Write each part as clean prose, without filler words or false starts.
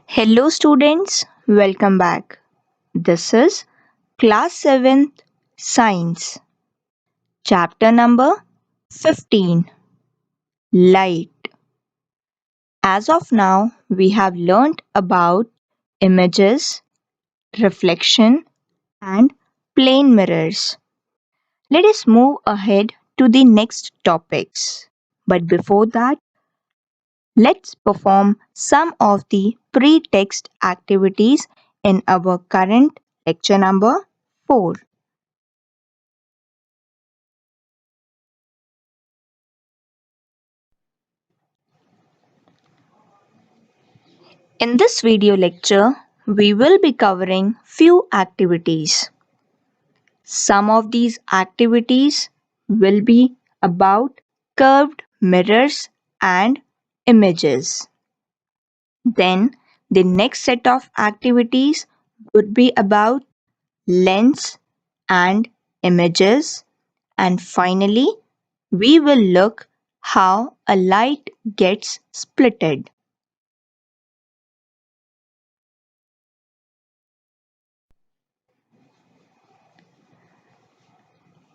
Hello students, welcome back. This is class 7th Science, chapter number 15, Light. As of now, we have learnt about images, reflection and plane mirrors. Let us move ahead to the next topics. But before that, let's perform some of the pretext activities in our current lecture number 4. In this video lecture, we will be covering few activities. Some of these activities will be about curved mirrors and images. Then the next set of activities would be about lens and images. And finally, we will look how a light gets splitted.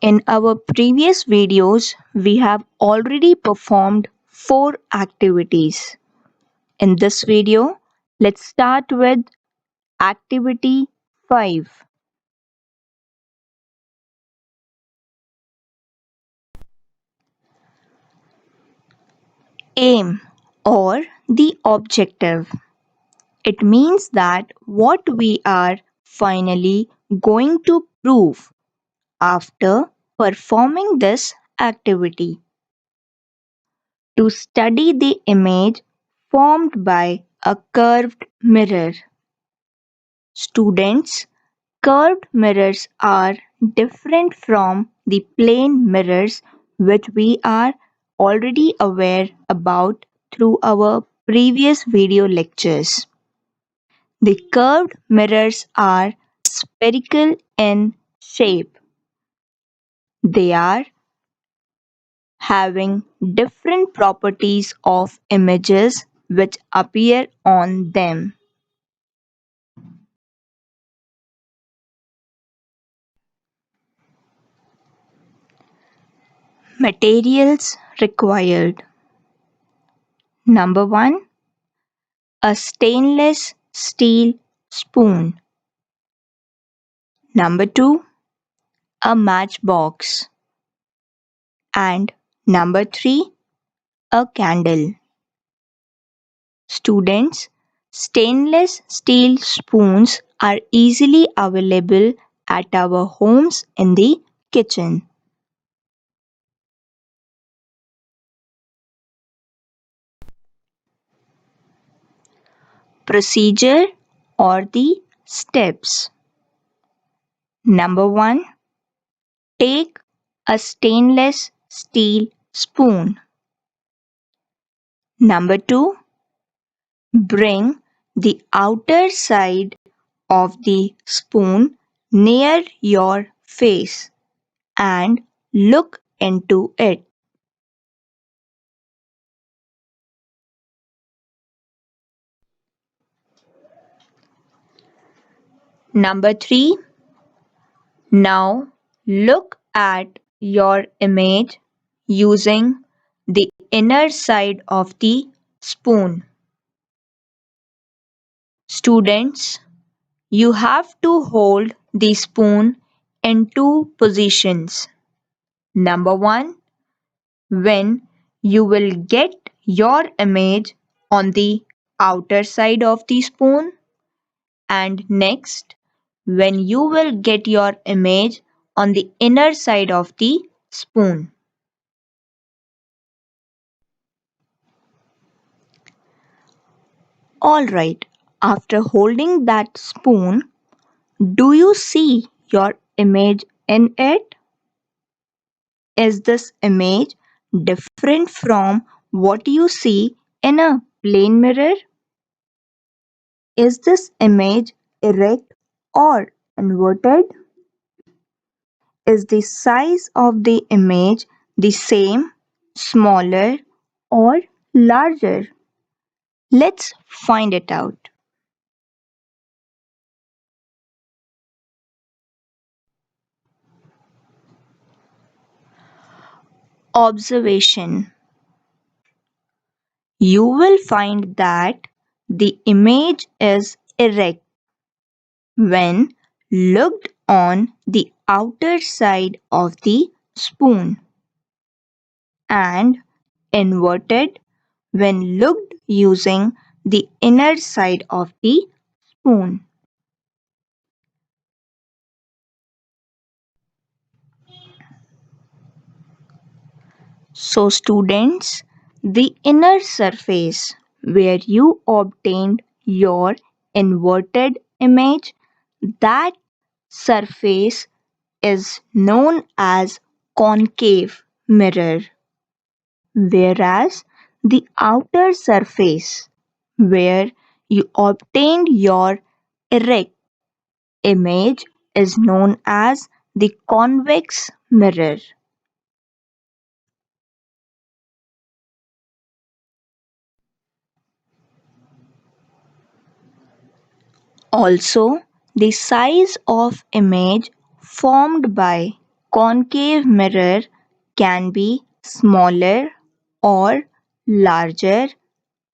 In our previous videos, we have already performed 4 activities. In this video, let's start with activity 5. Aim or the objective. It means that what we are finally going to prove after performing this activity. To study the image formed by a curved mirror. Students, curved mirrors are different from the plane mirrors which we are already aware about through our previous video lectures. The curved mirrors are spherical in shape. They are having different properties of images which appear on them. Materials required. Number 1. A stainless steel spoon. Number 2. A matchbox. And number 3. A candle. Students, stainless steel spoons are easily available at our homes in the kitchen. Procedure or the steps. Number 1. Take a stainless steel spoon. Number 2. Bring the outer side of the spoon near your face and look into it. Number 3. Now look at your image using the inner side of the spoon. Students, you have to hold the spoon in 2 positions. Number 1, when you will get your image on the outer side of the spoon, and next when you will get your image on the inner side of the spoon. Alright, after holding that spoon, do you see your image in it? Is this image different from what you see in a plane mirror? Is this image erect or inverted? Is the size of the image the same, smaller or larger? Let's find it out. Observation. You will find that the image is erect when looked on the outer side of the spoon and inverted when looked using the inner side of the spoon. So students, the inner surface where you obtained your inverted image, that surface is known as concave mirror, whereas the outer surface where you obtained your erect image is known as the convex mirror. Also, the size of image formed by concave mirror can be smaller or larger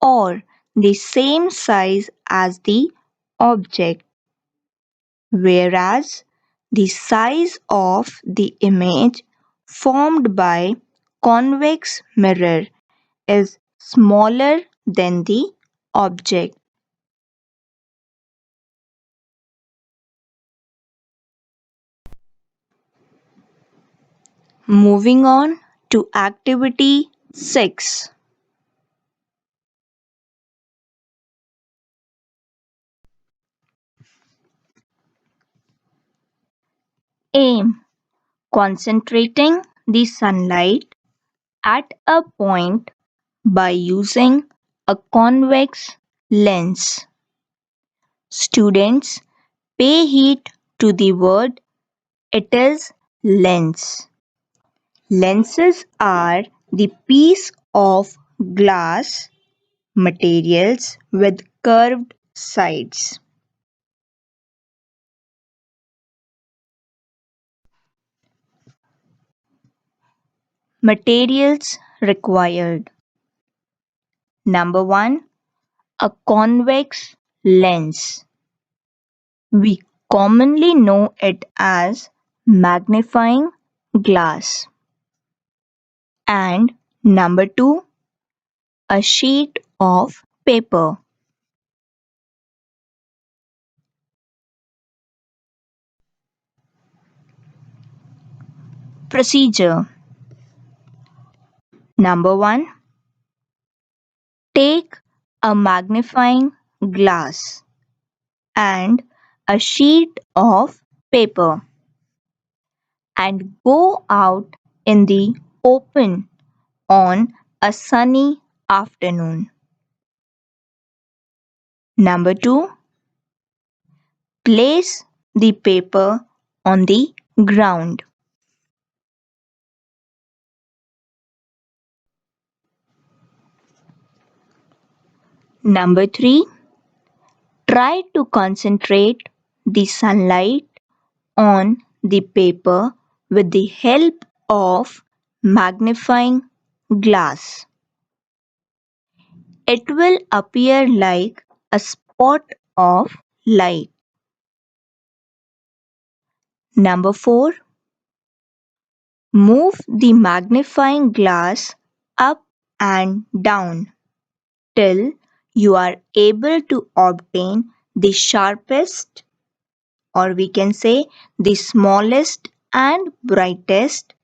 or the same size as the object, whereas the size of the image formed by convex mirror is smaller than the object. Moving on to activity 6. Aim: concentrating the sunlight at a point by using a convex lens. Students, pay heed to the word, it is lens. Lenses are the piece of glass materials with curved sides. Materials required. Number 1. A convex lens. We commonly know it as magnifying glass. And number 2. A sheet of paper. Procedure. Number 1. Take a magnifying glass and a sheet of paper and go out in the open on a sunny afternoon. Number 2. Place the paper on the ground. Number 3. Try to concentrate the sunlight on the paper with the help of magnifying glass. It will appear like a spot of light. Number 4. Move the magnifying glass up and down till you are able to obtain the sharpest, or we can say the smallest and brightest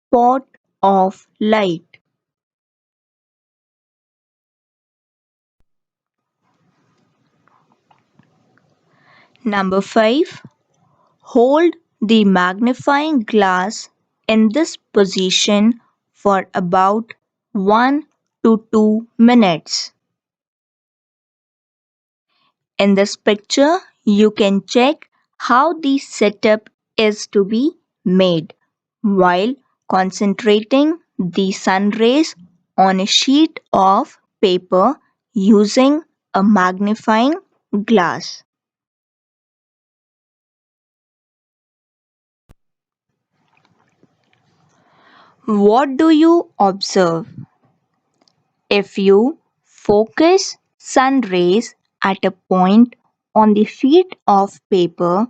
spot of light. Number 5. Hold the magnifying glass in this position for about 1 to 2 minutes. In this picture, you can check how the setup is to be made while concentrating the sun rays on a sheet of paper using a magnifying glass. What do you observe? If you focus sun rays at a point on the sheet of paper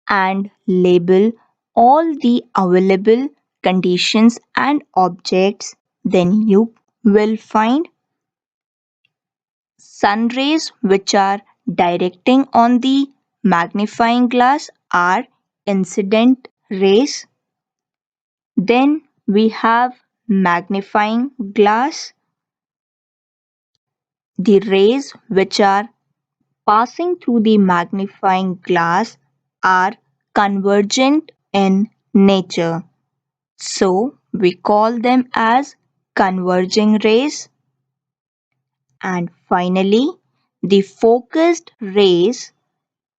and label all the available conditions and objects, then you will find sun rays which are directing on the magnifying glass are incident rays. Then we have magnifying glass. The rays which are passing through the magnifying glass are convergent in nature. So we call them as converging rays. And finally, the focused rays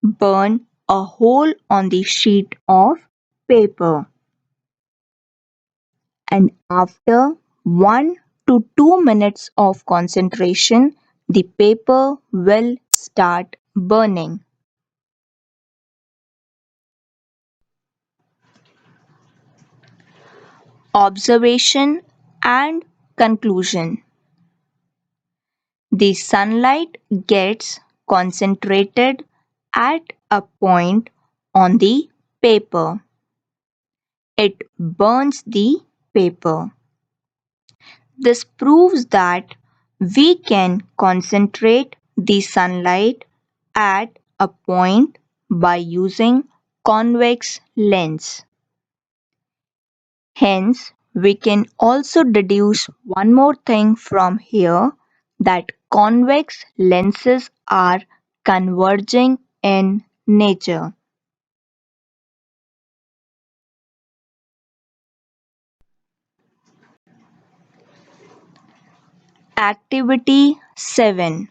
burn a hole on the sheet of paper. And after 1 to 2 minutes of concentration, the paper will start burning. Observation and conclusion. The sunlight gets concentrated at a point on the paper. It burns the paper. This proves that we can concentrate the sunlight at a point by using convex lens. Hence, we can also deduce one more thing from here, that convex lenses are converging in nature. Activity 7.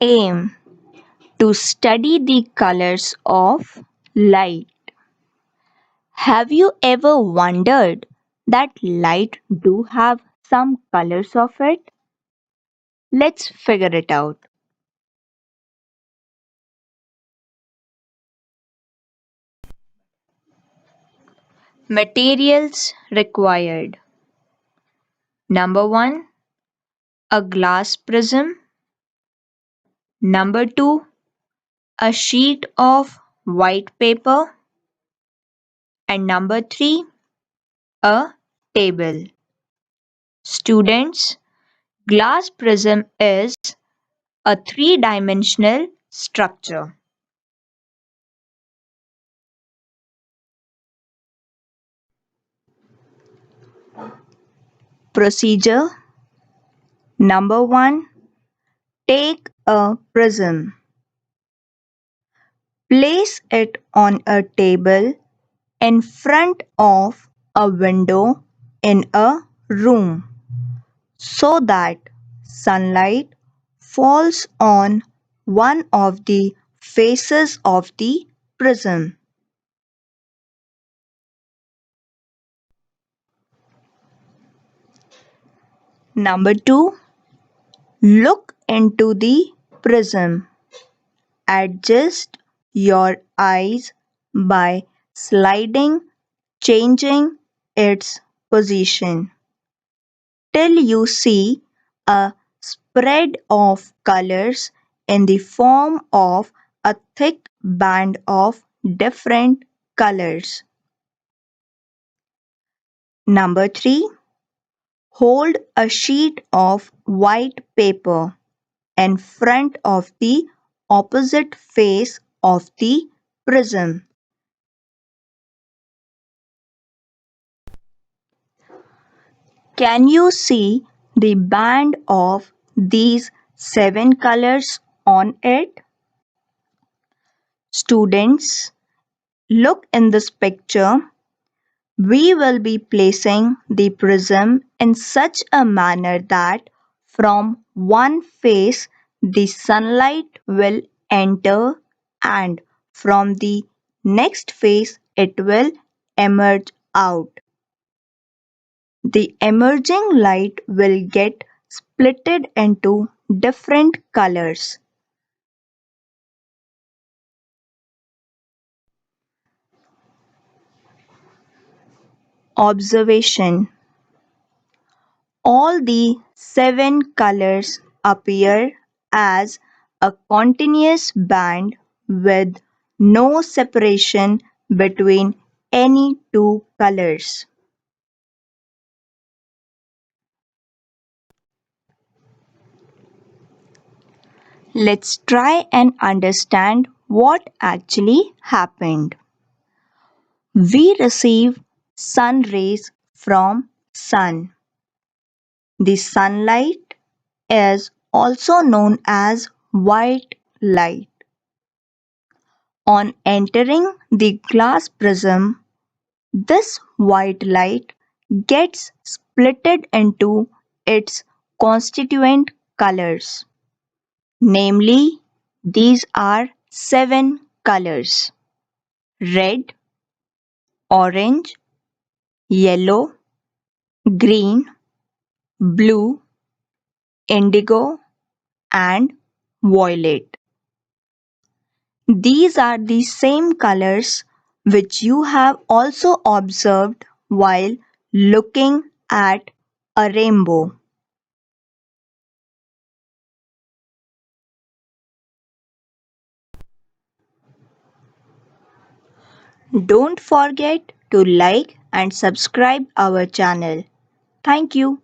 Aim: to study the colors of light. Have you ever wondered that light do have some colors of it? Let's figure it out. Materials required. Number 1, a glass prism. Number 2, a sheet of white paper. And number 3, a table. Students, glass prism is a three-dimensional structure. Procedure. Number 1, take a prism. Place it on a table in front of a window in a room so that sunlight falls on one of the faces of the prism. Number 2, look into the prism. Adjust your eyes by changing its position till you see a spread of colors in the form of a thick band of different colors. Number 3, hold a sheet of white paper in front of the opposite face of the prism. Can you see the band of these 7 colors on it? Students, look in this picture. We will be placing the prism in such a manner that from one face the sunlight will enter and from the next face it will emerge out. The emerging light will get splitted into different colors. observation. All the seven colors appear as a continuous band with no separation between any two colors. Let's try and understand what actually happened. We receive sun rays from sun. The sunlight is also known as white light. On entering the glass prism, this white light gets splitted into its constituent colors. Namely, these are seven colors: red, orange, yellow, green, blue, indigo, and violet. These are the same colors which you have also observed while looking at a rainbow. Don't forget to like and subscribe our channel. Thank you.